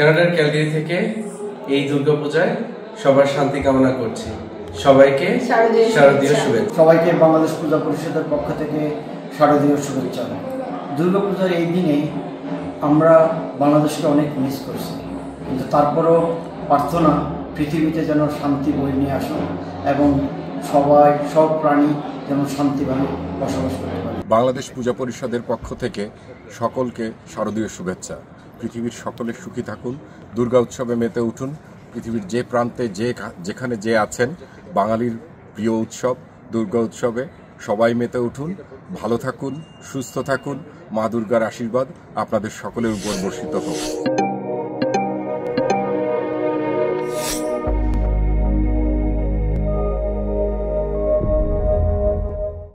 কানাডার ক্যালগারি থেকে এই দুর্গাপূজায় সবার শান্তি কামনা করছি। সবাইকে শারদীয় শুভেচ্ছা। সবাইকে বাংলাদেশ পূজা পরিষদের পক্ষ থেকে শারদীয় শুভেচ্ছা। দুর্গাপূজার এই দিনে আমরা বাংলাদেশকে অনেক মিস করছি, কিন্তু তারপরও প্রার্থনা পৃথিবীতে যেন শান্তি বয়ে নিয়ে আসুন এবং সব প্রাণী যেন শান্তিভাবে বসবাস করতে পারে। বাংলাদেশ পূজা পরিষদের পক্ষ থেকে সকলকে শারদীয় শুভেচ্ছা। পৃথিবীর সকলে সুখী থাকুন, দুর্গা উৎসবে মেতে উঠুন। পৃথিবীর যে প্রান্তে যেখানে যে আছেন, বাঙালির প্রিয় উৎসব দুর্গা উৎসবে সবাই মেতে উঠুন। ভালো থাকুন, সুস্থ থাকুন। মা দুর্গার আশীর্বাদ আপনাদের সকলের উপর বর্ষিত হোক।